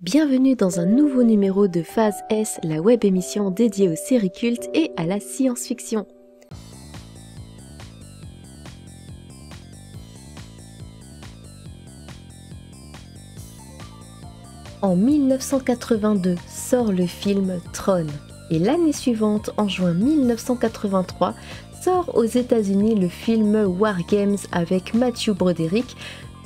Bienvenue dans un nouveau numéro de Phase S, la web émission dédiée aux séries cultes et à la science-fiction. En 1982 sort le film Tron et l'année suivante, en juin 1983, sort aux États-Unis le film War Games avec Matthew Broderick.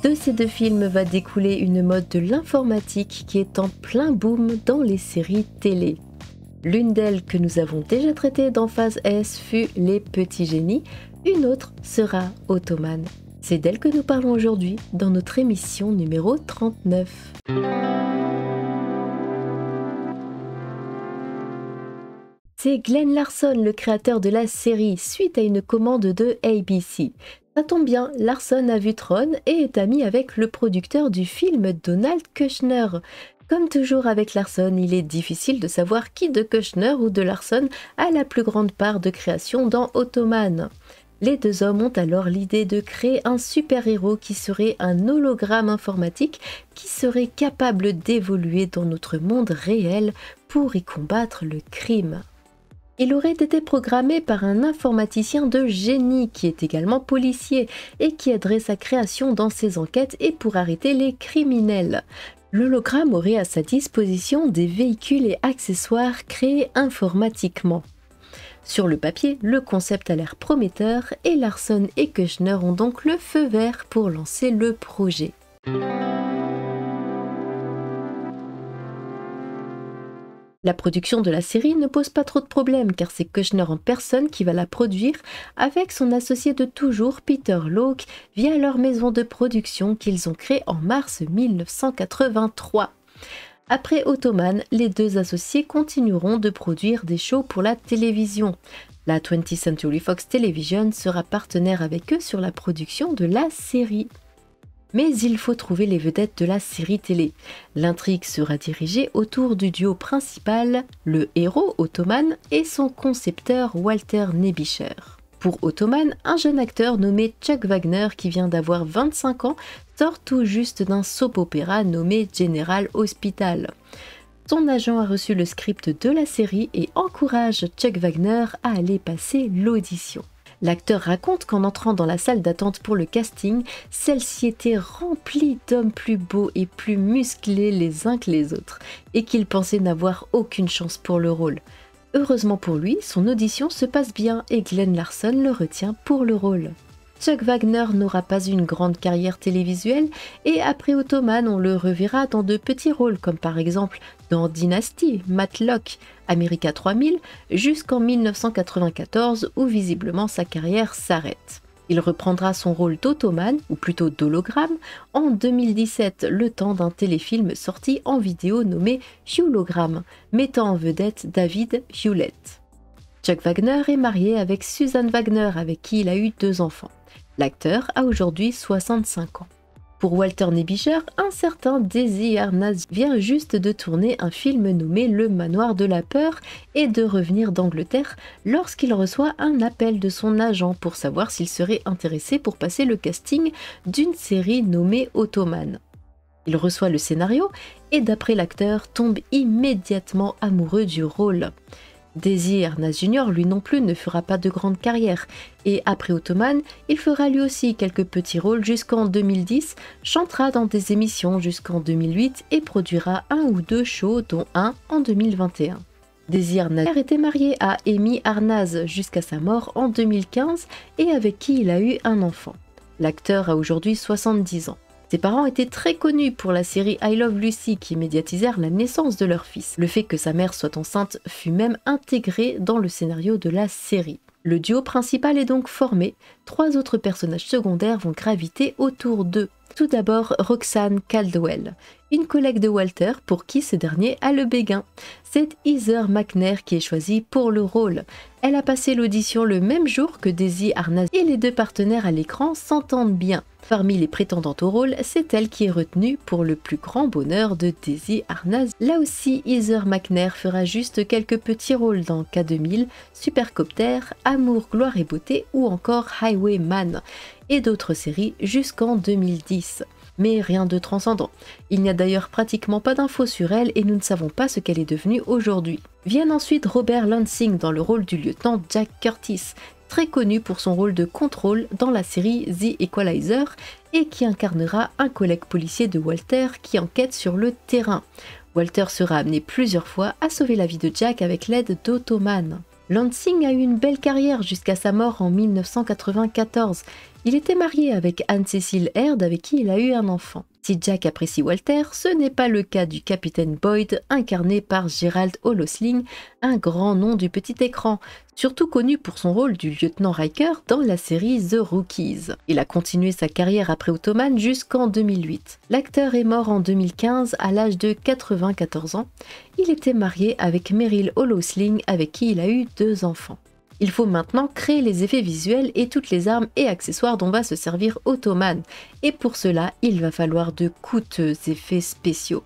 De ces deux films va découler une mode de l'informatique qui est en plein boom dans les séries télé. L'une d'elles que nous avons déjà traitée dans Phase S fut Les Petits Génies, une autre sera Ottoman. C'est d'elle que nous parlons aujourd'hui dans notre émission numéro 39. C'est Glenn Larson, le créateur de la série, suite à une commande de ABC. Ça tombe bien, Larson a vu Tron et est ami avec le producteur du film, Donald Kushner. Comme toujours avec Larson, il est difficile de savoir qui de Kushner ou de Larson a la plus grande part de création dans Ottoman. Les deux hommes ont alors l'idée de créer un super-héros qui serait un hologramme informatique qui serait capable d'évoluer dans notre monde réel pour y combattre le crime. Il aurait été programmé par un informaticien de génie qui est également policier et qui aiderait sa création dans ses enquêtes et pour arrêter les criminels. L'hologramme aurait à sa disposition des véhicules et accessoires créés informatiquement. Sur le papier, le concept a l'air prometteur et Larson et Kushner ont donc le feu vert pour lancer le projet. La production de la série ne pose pas trop de problèmes car c'est Kushner en personne qui va la produire avec son associé de toujours Peter Locke via leur maison de production qu'ils ont créée en mars 1983. Après Ottoman, les deux associés continueront de produire des shows pour la télévision. La 20th Century Fox Television sera partenaire avec eux sur la production de la série. Mais il faut trouver les vedettes de la série télé. L'intrigue sera dirigée autour du duo principal, le héros Ottoman et son concepteur Walter Nebischer. Pour Ottoman, un jeune acteur nommé Chuck Wagner qui vient d'avoir 25 ans sort tout juste d'un soap-opéra nommé General Hospital. Son agent a reçu le script de la série et encourage Chuck Wagner à aller passer l'audition. L'acteur raconte qu'en entrant dans la salle d'attente pour le casting, celle-ci était remplie d'hommes plus beaux et plus musclés les uns que les autres, et qu'il pensait n'avoir aucune chance pour le rôle. Heureusement pour lui, son audition se passe bien et Glenn Larson le retient pour le rôle. Chuck Wagner n'aura pas une grande carrière télévisuelle et après Ottoman, on le reverra dans de petits rôles comme par exemple dans Dynasty, Matlock, America 3000 jusqu'en 1994 où visiblement sa carrière s'arrête. Il reprendra son rôle d'Ottoman, ou plutôt d'hologramme, en 2017, le temps d'un téléfilm sorti en vidéo nommé Hewlogramme, mettant en vedette David Hewlett. Chuck Wagner est marié avec Susan Wagner avec qui il a eu 2 enfants. L'acteur a aujourd'hui 65 ans. Pour Walter Nebischer, un certain Desi Arnaz vient juste de tourner un film nommé Le Manoir de la Peur et de revenir d'Angleterre lorsqu'il reçoit un appel de son agent pour savoir s'il serait intéressé pour passer le casting d'une série nommée Ottoman. Il reçoit le scénario et d'après l'acteur tombe immédiatement amoureux du rôle. Desi Arnaz Jr. lui non plus ne fera pas de grande carrière et après Ottoman, il fera lui aussi quelques petits rôles jusqu'en 2010, chantera dans des émissions jusqu'en 2008 et produira 1 ou 2 shows dont un en 2021. Desi Arnaz était marié à Amy Arnaz jusqu'à sa mort en 2015 et avec qui il a eu un enfant. L'acteur a aujourd'hui 70 ans. Ses parents étaient très connus pour la série I Love Lucy qui médiatisèrent la naissance de leur fils. Le fait que sa mère soit enceinte fut même intégré dans le scénario de la série. Le duo principal est donc formé, 3 autres personnages secondaires vont graviter autour d'eux. Tout d'abord Roxanne Caldwell, une collègue de Walter pour qui ce dernier a le béguin. C'est Heather McNair qui est choisie pour le rôle. Elle a passé l'audition le même jour que Desi Arnaz et les deux partenaires à l'écran s'entendent bien. Parmi les prétendantes au rôle, c'est elle qui est retenue pour le plus grand bonheur de Desi Arnaz. Là aussi, Heather McNair fera juste quelques petits rôles dans K2000, Supercopter, Amour, Gloire et Beauté ou encore Highwayman et d'autres séries jusqu'en 2010. mais rien de transcendant. Il n'y a d'ailleurs pratiquement pas d'infos sur elle et nous ne savons pas ce qu'elle est devenue aujourd'hui. Viennent ensuite Robert Lansing dans le rôle du lieutenant Jack Curtis, très connu pour son rôle de contrôle dans la série The Equalizer et qui incarnera un collègue policier de Walter qui enquête sur le terrain. Walter sera amené plusieurs fois à sauver la vie de Jack avec l'aide d'Automan. Lansing a eu une belle carrière jusqu'à sa mort en 1994. Il était marié avec Anne-Cécile Aird avec qui il a eu un enfant. Si Jack apprécie Walter, ce n'est pas le cas du capitaine Boyd, incarné par Gerald Holosling, un grand nom du petit écran, surtout connu pour son rôle du lieutenant Riker dans la série The Rookies. Il a continué sa carrière après Ottoman jusqu'en 2008. L'acteur est mort en 2015 à l'âge de 94 ans. Il était marié avec Meryl Holosling avec qui il a eu 2 enfants. Il faut maintenant créer les effets visuels et toutes les armes et accessoires dont va se servir Ottoman. Et pour cela, il va falloir de coûteux effets spéciaux.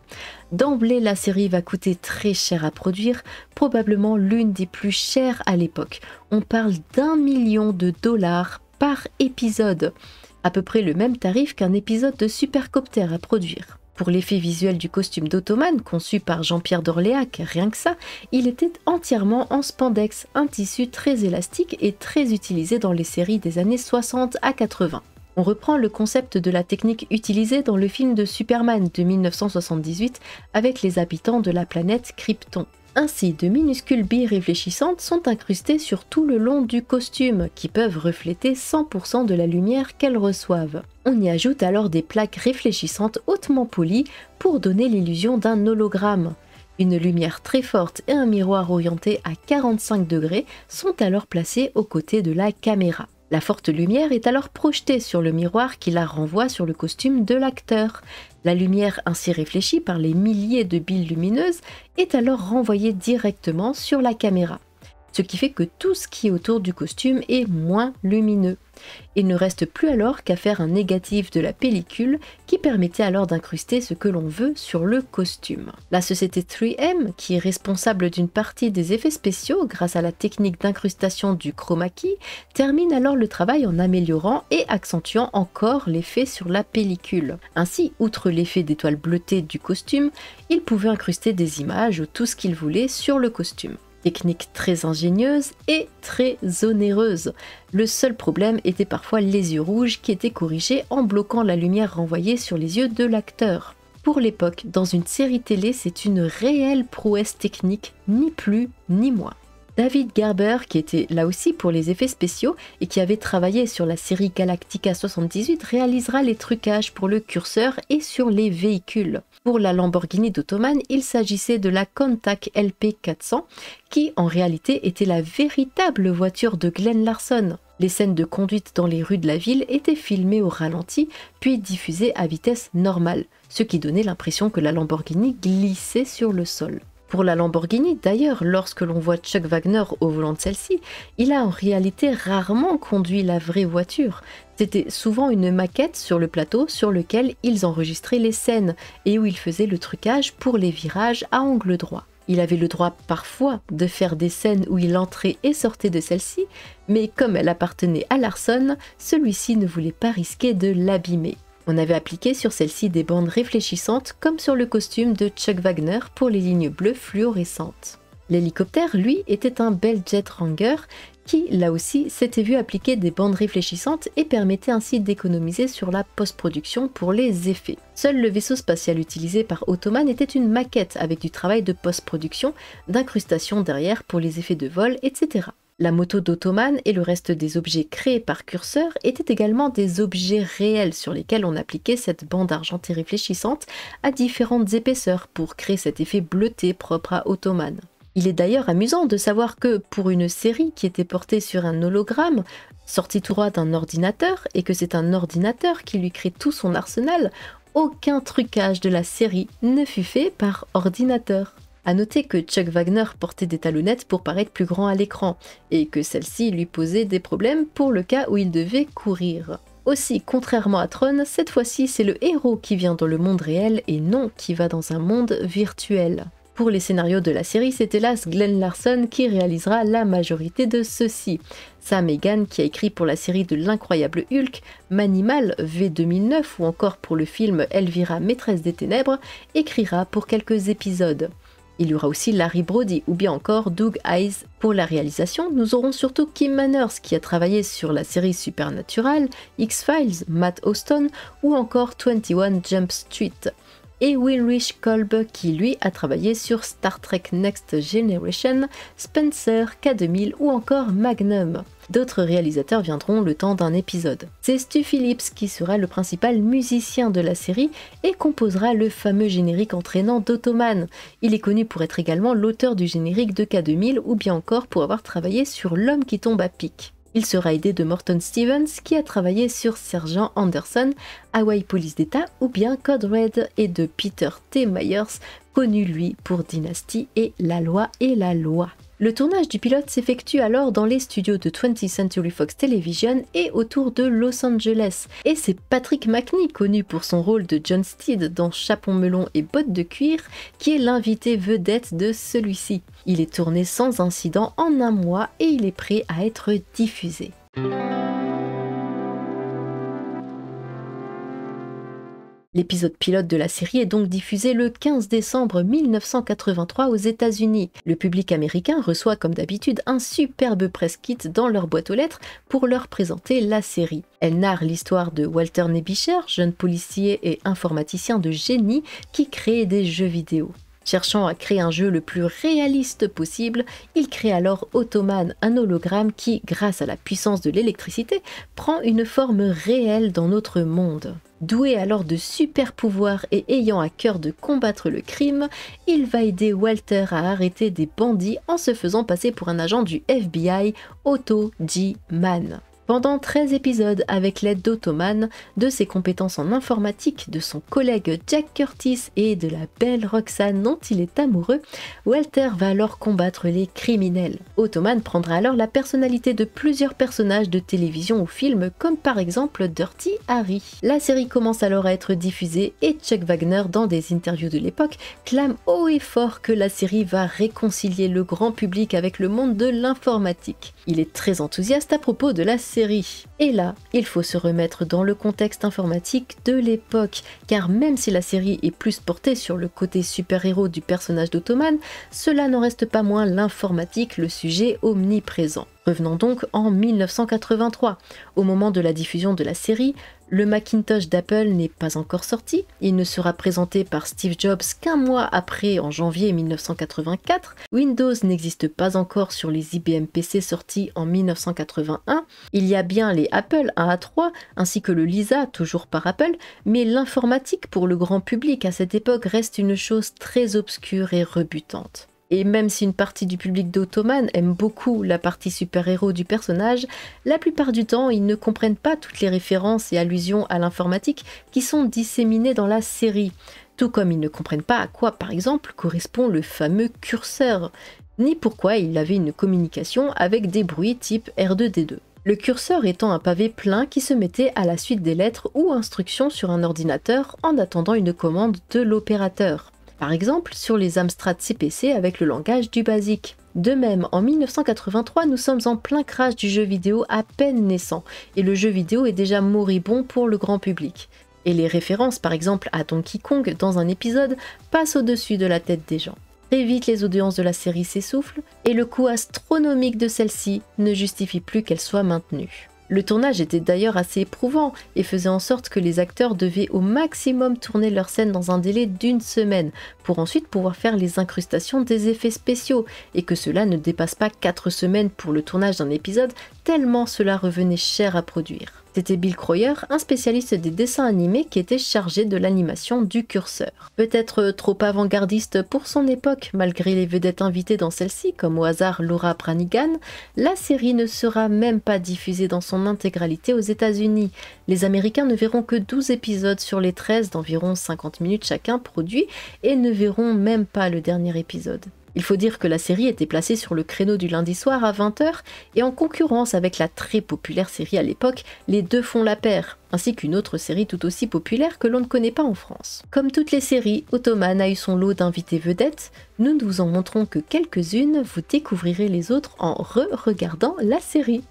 D'emblée, la série va coûter très cher à produire, probablement l'une des plus chères à l'époque. On parle d'1 million de dollars par épisode, à peu près le même tarif qu'un épisode de Supercopter à produire. Pour l'effet visuel du costume d'Ottoman, conçu par Jean-Pierre d'Orléac, rien que ça, il était entièrement en spandex, un tissu très élastique et très utilisé dans les séries des années 60 à 80. On reprend le concept de la technique utilisée dans le film de Superman de 1978 avec les habitants de la planète Krypton. Ainsi, de minuscules billes réfléchissantes sont incrustées sur tout le long du costume, qui peuvent refléter 100% de la lumière qu'elles reçoivent. On y ajoute alors des plaques réfléchissantes hautement polies pour donner l'illusion d'un hologramme. Une lumière très forte et un miroir orienté à 45 degrés sont alors placés aux côtés de la caméra. La forte lumière est alors projetée sur le miroir qui la renvoie sur le costume de l'acteur. La lumière ainsi réfléchie par les milliers de billes lumineuses est alors renvoyée directement sur la caméra, ce qui fait que tout ce qui est autour du costume est moins lumineux. Il ne reste plus alors qu'à faire un négatif de la pellicule qui permettait alors d'incruster ce que l'on veut sur le costume. La société 3M, qui est responsable d'une partie des effets spéciaux grâce à la technique d'incrustation du chroma key, termine alors le travail en améliorant et accentuant encore l'effet sur la pellicule. Ainsi, outre l'effet d'étoile bleutée du costume, il pouvait incruster des images ou tout ce qu'il voulait sur le costume. Technique très ingénieuse et très onéreuse. Le seul problème était parfois les yeux rouges qui étaient corrigés en bloquant la lumière renvoyée sur les yeux de l'acteur. Pour l'époque, dans une série télé, c'est une réelle prouesse technique, ni plus ni moins. David Gerber, qui était là aussi pour les effets spéciaux et qui avait travaillé sur la série Galactica 78, réalisera les trucages pour le curseur et sur les véhicules. Pour la Lamborghini d'Ottoman, il s'agissait de la Countach LP400, qui en réalité était la véritable voiture de Glenn Larson. Les scènes de conduite dans les rues de la ville étaient filmées au ralenti, puis diffusées à vitesse normale, ce qui donnait l'impression que la Lamborghini glissait sur le sol. Pour la Lamborghini, d'ailleurs, lorsque l'on voit Chuck Wagner au volant de celle-ci, il a en réalité rarement conduit la vraie voiture. C'était souvent une maquette sur le plateau sur lequel ils enregistraient les scènes et où ils faisaient le trucage pour les virages à angle droit. Il avait le droit parfois de faire des scènes où il entrait et sortait de celle-ci, mais comme elle appartenait à Larson, celui-ci ne voulait pas risquer de l'abîmer. On avait appliqué sur celle-ci des bandes réfléchissantes comme sur le costume de Chuck Wagner pour les lignes bleues fluorescentes. L'hélicoptère, lui, était un Bell Jet Ranger qui, là aussi, s'était vu appliquer des bandes réfléchissantes et permettait ainsi d'économiser sur la post-production pour les effets. Seul le vaisseau spatial utilisé par Ottoman était une maquette avec du travail de post-production, d'incrustation derrière pour les effets de vol, etc. La moto d'Ottoman et le reste des objets créés par Curseur étaient également des objets réels sur lesquels on appliquait cette bande argentée réfléchissante à différentes épaisseurs pour créer cet effet bleuté propre à Ottoman. Il est d'ailleurs amusant de savoir que pour une série qui était portée sur un hologramme, sorti tout droit d'un ordinateur, et que c'est un ordinateur qui lui crée tout son arsenal, aucun trucage de la série ne fut fait par ordinateur. A noter que Chuck Wagner portait des talonnettes pour paraître plus grand à l'écran, et que celle-ci lui posait des problèmes pour le cas où il devait courir. Aussi, contrairement à Tron, cette fois-ci c'est le héros qui vient dans le monde réel et non qui va dans un monde virtuel. Pour les scénarios de la série, c'est hélas Glenn Larson qui réalisera la majorité de ceux-ci. Sam Egan, qui a écrit pour la série de l'incroyable Hulk, Manimal V 2009 ou encore pour le film Elvira, maîtresse des ténèbres, écrira pour quelques épisodes. Il y aura aussi Larry Brody ou bien encore Doug Hayes. Pour la réalisation, nous aurons surtout Kim Manners qui a travaillé sur la série Supernatural, X-Files, Matt Austin ou encore 21 Jump Street. Et Ulrich Kolb qui lui a travaillé sur Star Trek Next Generation, Spencer, K2000 ou encore Magnum. D'autres réalisateurs viendront le temps d'un épisode. C'est Stu Phillips qui sera le principal musicien de la série et composera le fameux générique entraînant d'Ottoman. Il est connu pour être également l'auteur du générique de K2000 ou bien encore pour avoir travaillé sur L'homme qui tombe à pic. Il sera aidé de Morton Stevens qui a travaillé sur Sergent Anderson, Hawaii Police d'État ou bien Code Red et de Peter T. Myers, connu lui pour Dynasty et La Loi et la Loi. Le tournage du pilote s'effectue alors dans les studios de 20th Century Fox Television et autour de Los Angeles. Et c'est Patrick Macnee, connu pour son rôle de John Steed dans Chapon melon et bottes de cuir, qui est l'invité vedette de celui-ci. Il est tourné sans incident en un mois et il est prêt à être diffusé. L'épisode pilote de la série est donc diffusé le 15 décembre 1983 aux États-Unis. Le public américain reçoit comme d'habitude un superbe press kit dans leur boîte aux lettres pour leur présenter la série. Elle narre l'histoire de Walter Nebisher, jeune policier et informaticien de génie qui crée des jeux vidéo. Cherchant à créer un jeu le plus réaliste possible, il crée alors Ottoman, un hologramme qui, grâce à la puissance de l'électricité, prend une forme réelle dans notre monde. Doué alors de super pouvoirs et ayant à cœur de combattre le crime, il va aider Walter à arrêter des bandits en se faisant passer pour un agent du FBI, Otto G. Mann. Pendant 13 épisodes, avec l'aide d'Ottoman, de ses compétences en informatique, de son collègue Jack Curtis et de la belle Roxanne dont il est amoureux, Walter va alors combattre les criminels. Ottoman prendra alors la personnalité de plusieurs personnages de télévision ou films, comme par exemple Dirty Harry. La série commence alors à être diffusée et Chuck Wagner, dans des interviews de l'époque, clame haut et fort que la série va réconcilier le grand public avec le monde de l'informatique. Il est très enthousiaste à propos de la série. Et là, il faut se remettre dans le contexte informatique de l'époque, car même si la série est plus portée sur le côté super-héros du personnage d'Ottoman, cela n'en reste pas moins l'informatique, le sujet omniprésent. Revenons donc en 1983. Au moment de la diffusion de la série, le Macintosh d'Apple n'est pas encore sorti. Il ne sera présenté par Steve Jobs qu'un mois après, en janvier 1984. Windows n'existe pas encore sur les IBM PC sortis en 1981. Il y a bien les Apple 1 à 3 ainsi que le Lisa, toujours par Apple, mais l'informatique pour le grand public à cette époque reste une chose très obscure et rebutante. Et même si une partie du public d'Ottoman aime beaucoup la partie super-héros du personnage, la plupart du temps ils ne comprennent pas toutes les références et allusions à l'informatique qui sont disséminées dans la série. Tout comme ils ne comprennent pas à quoi par exemple correspond le fameux curseur, ni pourquoi il avait une communication avec des bruits type R2D2. Le curseur étant un pavé plein qui se mettait à la suite des lettres ou instructions sur un ordinateur en attendant une commande de l'opérateur. Par exemple sur les Amstrad CPC avec le langage du BASIC. De même, en 1983, nous sommes en plein crash du jeu vidéo à peine naissant, et le jeu vidéo est déjà moribond pour le grand public. Et les références par exemple à Donkey Kong dans un épisode passent au-dessus de la tête des gens. Très vite, les audiences de la série s'essoufflent, et le coût astronomique de celle-ci ne justifie plus qu'elle soit maintenue. Le tournage était d'ailleurs assez éprouvant et faisait en sorte que les acteurs devaient au maximum tourner leurs scènes dans un délai d'1 semaine pour ensuite pouvoir faire les incrustations des effets spéciaux et que cela ne dépasse pas 4 semaines pour le tournage d'un épisode tellement cela revenait cher à produire. C'était Bill Croyer, un spécialiste des dessins animés qui était chargé de l'animation du curseur. Peut-être trop avant-gardiste pour son époque, malgré les vedettes invitées dans celle-ci, comme au hasard Laura Branigan, la série ne sera même pas diffusée dans son intégralité aux États-Unis. Les Américains ne verront que 12 épisodes sur les 13 d'environ 50 minutes chacun produits et ne verront même pas le dernier épisode. Il faut dire que la série était placée sur le créneau du lundi soir à 20 h et en concurrence avec la très populaire série à l'époque Les Deux font la paire, ainsi qu'une autre série tout aussi populaire que l'on ne connaît pas en France. Comme toutes les séries, Ottoman a eu son lot d'invités vedettes, nous ne vous en montrons que quelques-unes, vous découvrirez les autres en re-regardant la série.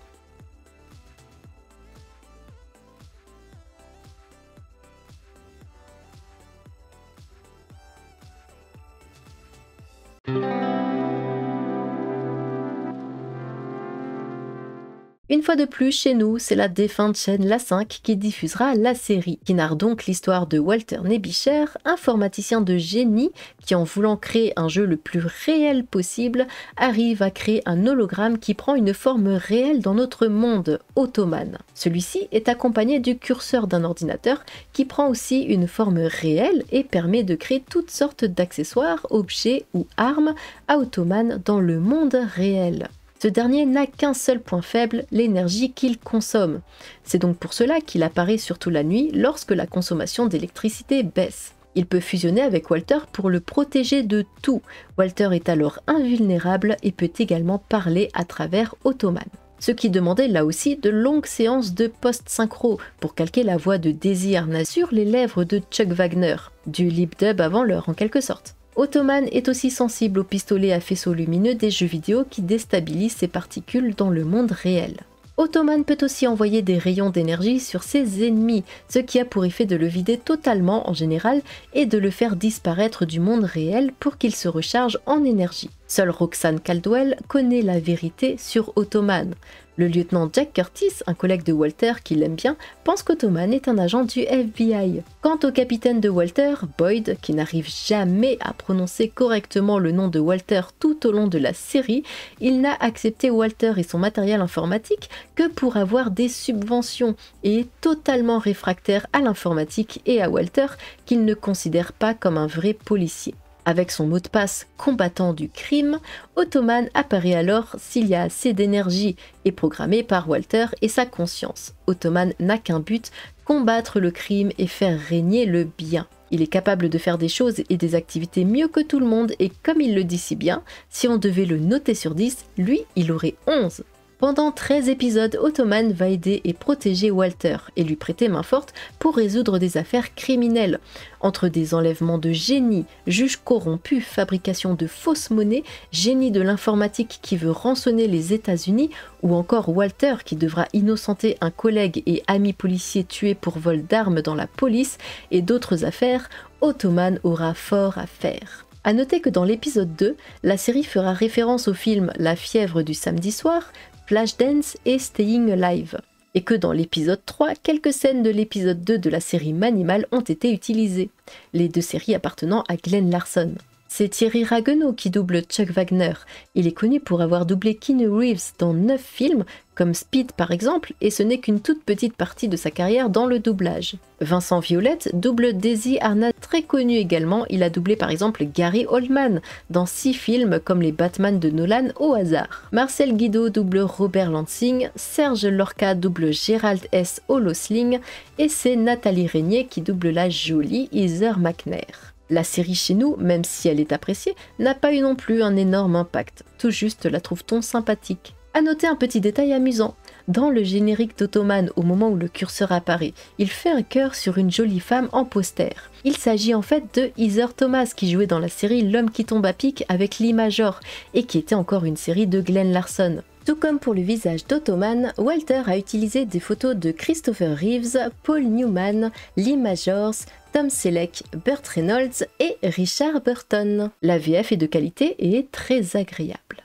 Une fois de plus, chez nous, c'est la défunte chaîne La 5 qui diffusera la série, qui narre donc l'histoire de Walter Nebicher, informaticien de génie qui, en voulant créer un jeu le plus réel possible, arrive à créer un hologramme qui prend une forme réelle dans notre monde, Ottoman. Celui-ci est accompagné du curseur d'un ordinateur qui prend aussi une forme réelle et permet de créer toutes sortes d'accessoires, objets ou armes à Ottoman dans le monde réel. Ce dernier n'a qu'un seul point faible, l'énergie qu'il consomme. C'est donc pour cela qu'il apparaît surtout la nuit lorsque la consommation d'électricité baisse. Il peut fusionner avec Walter pour le protéger de tout. Walter est alors invulnérable et peut également parler à travers Ottoman. Ce qui demandait là aussi de longues séances de post-synchro pour calquer la voix de Daisy Arnaz sur les lèvres de Chuck Wagner, du lip dub avant l'heure en quelque sorte. Ottoman est aussi sensible aux pistolets à faisceaux lumineux des jeux vidéo qui déstabilisent ces particules dans le monde réel. Ottoman peut aussi envoyer des rayons d'énergie sur ses ennemis, ce qui a pour effet de le vider totalement en général et de le faire disparaître du monde réel pour qu'il se recharge en énergie. Seule Roxanne Caldwell connaît la vérité sur Ottoman. Le lieutenant Jack Curtis, un collègue de Walter qui l'aime bien, pense qu'Ottoman est un agent du FBI. Quant au capitaine de Walter, Boyd, qui n'arrive jamais à prononcer correctement le nom de Walter tout au long de la série, il n'a accepté Walter et son matériel informatique que pour avoir des subventions et est totalement réfractaire à l'informatique et à Walter qu'il ne considère pas comme un vrai policier. Avec son mot de passe combattant du crime, Ottoman apparaît alors s'il y a assez d'énergie et programmé par Walter et sa conscience. Ottoman n'a qu'un but, combattre le crime et faire régner le bien. Il est capable de faire des choses et des activités mieux que tout le monde et comme il le dit si bien, si on devait le noter sur 10, lui il aurait 11. Pendant 13 épisodes, Ottoman va aider et protéger Walter et lui prêter main forte pour résoudre des affaires criminelles. Entre des enlèvements de génies, juges corrompus, fabrication de fausses monnaies, génie de l'informatique qui veut rançonner les États-Unis ou encore Walter qui devra innocenter un collègue et ami policier tué pour vol d'armes dans la police et d'autres affaires, Ottoman aura fort à faire. A noter que dans l'épisode 2, la série fera référence au film La fièvre du samedi soir, Flashdance et Staying Alive, et que dans l'épisode 3, quelques scènes de l'épisode 2 de la série Manimal ont été utilisées, les deux séries appartenant à Glenn Larson. C'est Thierry Ragueneau qui double Chuck Wagner. Il est connu pour avoir doublé Keanu Reeves dans 9 films, comme Speed par exemple, et ce n'est qu'une toute petite partie de sa carrière dans le doublage. Vincent Violette double Daisy Arnaz, très connu également, il a doublé par exemple Gary Oldman dans 6 films comme les Batman de Nolan au hasard. Marcel Guido double Robert Lansing, Serge Lorca double Gérald S. Holosling, et c'est Nathalie Régnier qui double la jolie Heather McNair. La série chez nous, même si elle est appréciée, n'a pas eu non plus un énorme impact, tout juste la trouve-t-on sympathique. A noter un petit détail amusant, dans le générique d'Ottoman au moment où le curseur apparaît, il fait un cœur sur une jolie femme en poster. Il s'agit en fait de Heather Thomas qui jouait dans la série L'homme qui tombe à pic avec Lee Major et qui était encore une série de Glenn Larson. Tout comme pour le visage d'Ottoman, Walter a utilisé des photos de Christopher Reeves, Paul Newman, Lee Majors, Tom Selleck, Burt Reynolds et Richard Burton. La VF est de qualité et est très agréable.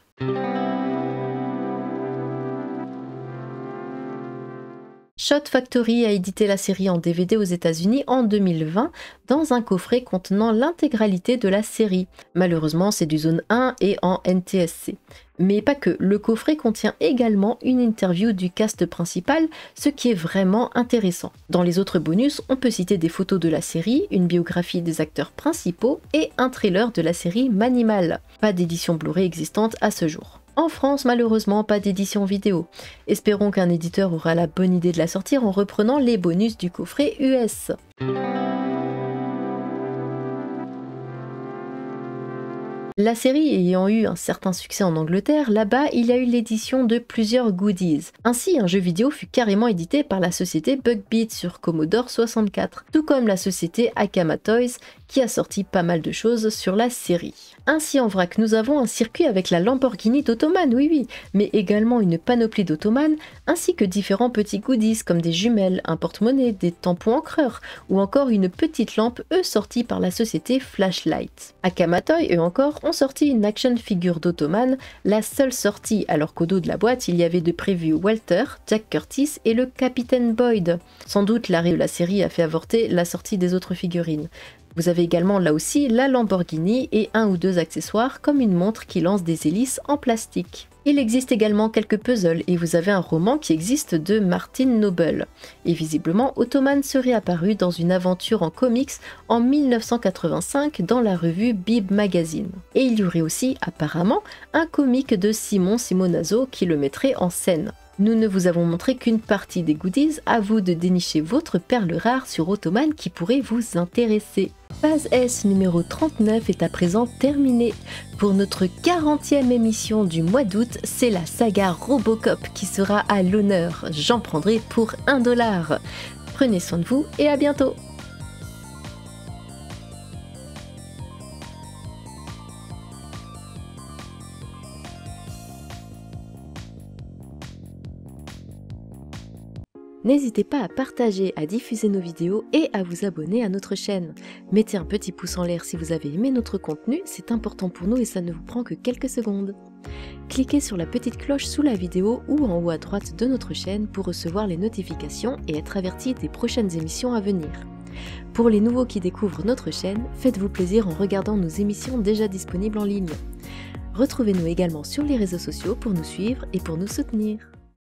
Shot Factory a édité la série en DVD aux États-Unis en 2020 dans un coffret contenant l'intégralité de la série. Malheureusement, c'est du zone 1 et en NTSC. Mais pas que, le coffret contient également une interview du cast principal, ce qui est vraiment intéressant. Dans les autres bonus, on peut citer des photos de la série, une biographie des acteurs principaux et un trailer de la série Manimal. Pas d'édition Blu-ray existante à ce jour. En France, malheureusement, pas d'édition vidéo. Espérons qu'un éditeur aura la bonne idée de la sortir en reprenant les bonus du coffret US. La série ayant eu un certain succès en Angleterre, là-bas, il y a eu l'édition de plusieurs goodies. Ainsi, un jeu vidéo fut carrément édité par la société Bugbeat sur Commodore 64, tout comme la société Akama Toys, qui a sorti pas mal de choses sur la série. Ainsi en vrac, nous avons un circuit avec la Lamborghini d'Ottoman, oui, mais également une panoplie d'Ottoman, ainsi que différents petits goodies comme des jumelles, un porte-monnaie, des tampons encreurs, ou encore une petite lampe, eux sortie par la société Flashlight. Akama Toy, eux encore, ont sorti une action figure d'Ottoman, la seule sortie alors qu'au dos de la boîte il y avait de prévus Walter, Jack Curtis et le Capitaine Boyd. Sans doute l'arrêt de la série a fait avorter la sortie des autres figurines. Vous avez également là aussi la Lamborghini et un ou deux accessoires comme une montre qui lance des hélices en plastique. Il existe également quelques puzzles et vous avez un roman qui existe de Martin Noble. Et visiblement, Ottoman serait apparu dans une aventure en comics en 1985 dans la revue Bib Magazine. Et il y aurait aussi apparemment un comic de Simon Simonazzo qui le mettrait en scène. Nous ne vous avons montré qu'une partie des goodies, à vous de dénicher votre perle rare sur Ottoman qui pourrait vous intéresser. Phase S numéro 39 est à présent terminée. Pour notre 40e émission du mois d'août, c'est la saga Robocop qui sera à l'honneur. J'en prendrai pour $1. Prenez soin de vous et à bientôt. N'hésitez pas à partager, à diffuser nos vidéos et à vous abonner à notre chaîne. Mettez un petit pouce en l'air si vous avez aimé notre contenu, c'est important pour nous et ça ne vous prend que quelques secondes. Cliquez sur la petite cloche sous la vidéo ou en haut à droite de notre chaîne pour recevoir les notifications et être averti des prochaines émissions à venir. Pour les nouveaux qui découvrent notre chaîne, faites-vous plaisir en regardant nos émissions déjà disponibles en ligne. Retrouvez-nous également sur les réseaux sociaux pour nous suivre et pour nous soutenir.